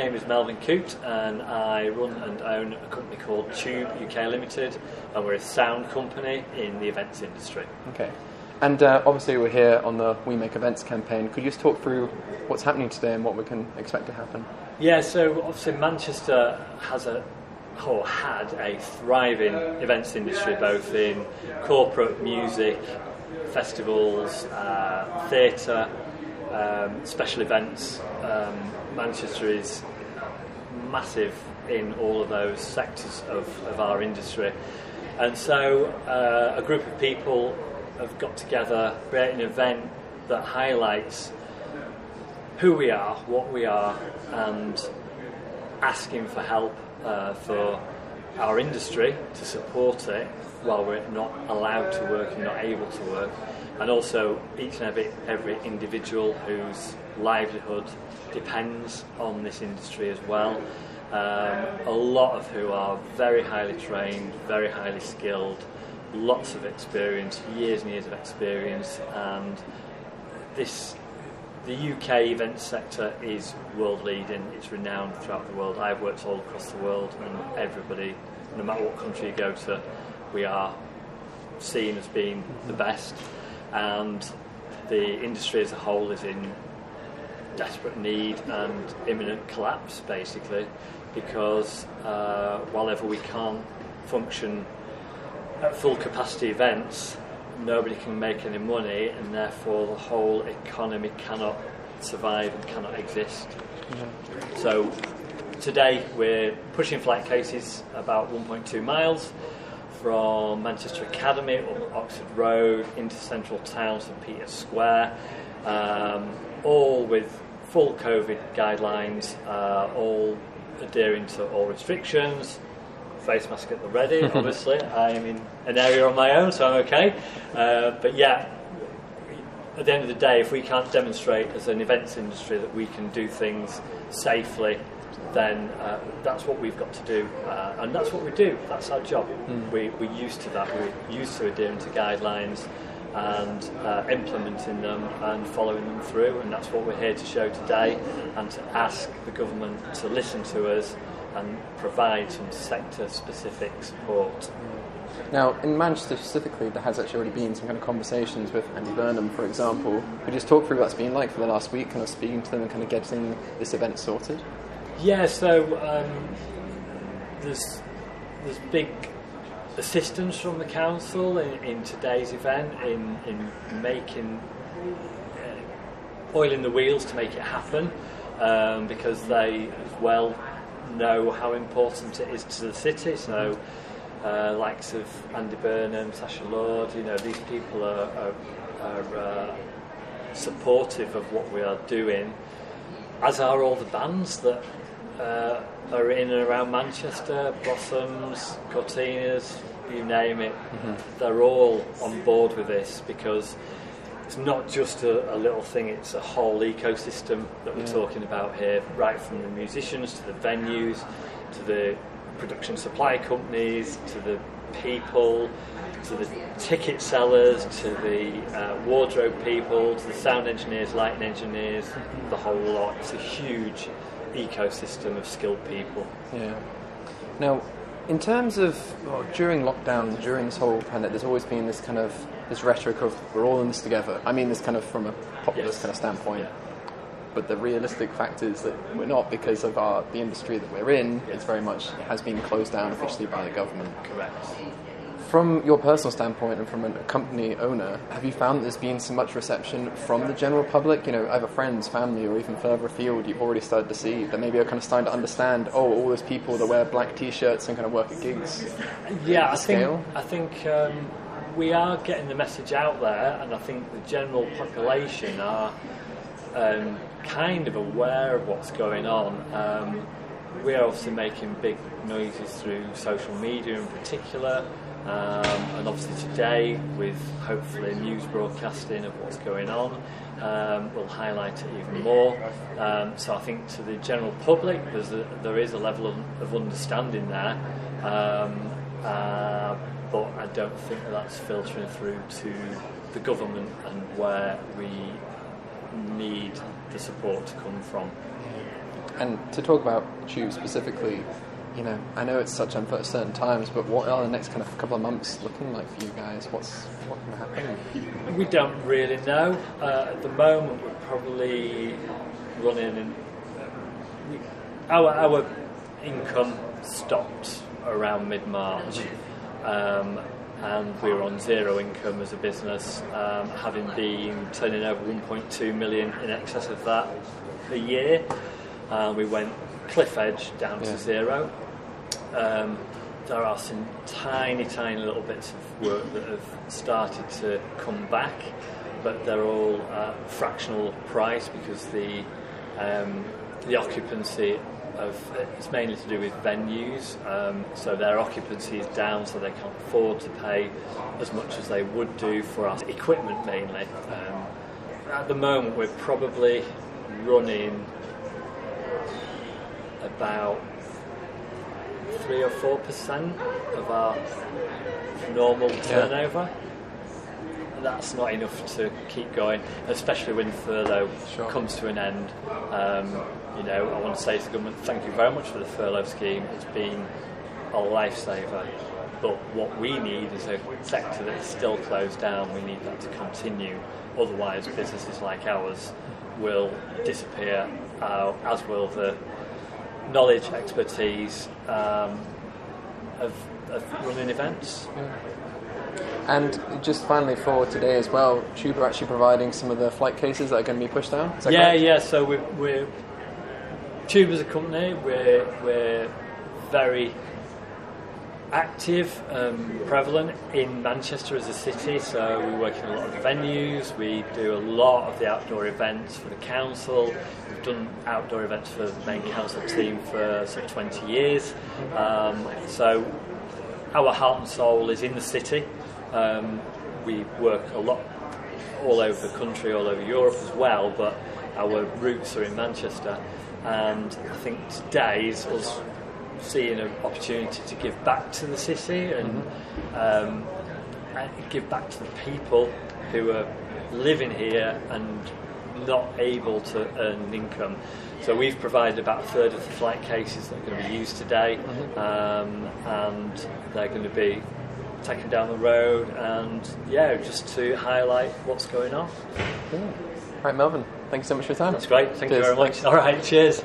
name is Melvyn Coote, and I run and own a company called Tube UK Limited, and we're a sound company in the events industry. Okay. And obviously we're here on the We Make Events campaign. Could you just talk through what's happening today and what we can expect to happen? Yeah, so obviously Manchester had a thriving events industry, both in corporate music, festivals, theatre, special events. Manchester is massive in all of those sectors of our industry. And so a group of people have got together, create an event that highlights who we are, what we are, and asking for help for our industry to support it while we're not allowed to work and not able to work, and also each and every individual whose livelihood depends on this industry as well. A lot of who are very highly trained, very highly skilled, lots of experience, years and years of experience, and the UK events sector is world leading. It's renowned throughout the world. I've worked all across the world, and everybody, no matter what country you go to, we are seen as being the best, and the industry as a whole is in desperate need and imminent collapse, basically, because while we can't function at full capacity events, nobody can make any money, and therefore the whole economy cannot survive and cannot exist. Mm-hmm. So today we're pushing flight cases about 1.2 miles from Manchester Academy up Oxford Road into central town, St Peter's Square, all with full COVID guidelines, all adhering to all restrictions. Face mask at the ready, obviously. I'm in an area on my own, so I'm okay. But yeah, at the end of the day, if we can't demonstrate as an events industry that we can do things safely, then that's what we've got to do. And that's what we do. That's our job. We're used to that. We're used to adhering to guidelines and implementing them and following them through. And that's what we're here to show today, and to ask the government to listen to us and provide some sector-specific support. Now, in Manchester specifically, there has actually already been some kind of conversations with Andy Burnham, for example. Could you just talk through what that's been like for the last week, kind of speaking to them and kind of getting this event sorted? Yeah, so there's big assistance from the council in today's event, in making oiling the wheels to make it happen, because they as well know how important it is to the city. So likes of Andy Burnham, Sasha Lord, these people are supportive of what we are doing, as are all the bands that are in and around Manchester, Blossoms, Cortinas, you name it. They're all on board with this, because it's not just a little thing, it's a whole ecosystem that we're talking about here, right from the musicians to the venues, to the production supply companies, to the people, to the ticket sellers, to the wardrobe people, to the sound engineers, lighting engineers, the whole lot. It's a huge ecosystem of skilled people. Yeah. Now, in terms of during lockdown, during this whole pandemic, there's always been this kind of this rhetoric of we're all in this together. I mean, this kind of from a populist kind of standpoint. Yeah. But the realistic fact is that we're not, because of the industry that we're in. It's very much, it has been closed down officially by the government. Correct. From your personal standpoint and from a company owner, have you found that there's been so much reception from the general public? Either friends, family, or even further afield, you've already started to see that maybe are kind of starting to understand, all those people that wear black t-shirts and kind of work at gigs. Yeah, I think we are getting the message out there, and I think the general population are kind of aware of what's going on. We're obviously making big noises through social media in particular, and obviously today, with hopefully news broadcasting of what's going on, we'll highlight it even more. So I think to the general public, there is a level of understanding there, but I don't think that's filtering through to the government and where we need the support to come from. And to talk about Tube specifically, you know, I know it's such uncertain times, but what are the next kind of couple of months looking like for you guys? What can happen? We don't really know. At the moment, we're probably running in... Our income stopped around mid-March, and we were on zero income as a business, having been turning over 1.2 million in excess of that a year. We went cliff edge down to zero. There are some tiny little bits of work that have started to come back, but they're all fractional price because the occupancy it's mainly to do with venues, so their occupancy is down, so they can't afford to pay as much as they would do for our equipment mainly. At the moment, we're probably running about 3 or 4% of our normal turnover. That's not enough to keep going, especially when furlough comes to an end. You know, I want to say to the government, thank you very much for the furlough scheme. It's been a lifesaver. But what we need is a sector that's still closed down. We need that to continue. Otherwise, businesses like ours will disappear, as will the knowledge, expertise of running events. And just finally for today as well, Tube are actually providing some of the flight cases that are going to be pushed down. Is that correct? Yeah. So we're Tube as a company. We're very active, prevalent in Manchester as a city. So we work in a lot of the venues. We do a lot of the outdoor events for the council. We've done outdoor events for the main council team for sort of 20 years. So our heart and soul is in the city. We work a lot all over the country, all over Europe as well, but our roots are in Manchester. And I think today is us seeing an opportunity to give back to the city and give back to the people who are living here and not able to earn an income. So we've provided about a third of the flight cases that are going to be used today, and they're going to be taken down the road, and just to highlight what's going on. All right, Melvyn, thank you so much for your time. That's great. Thank you Cheers. very much. All right, cheers.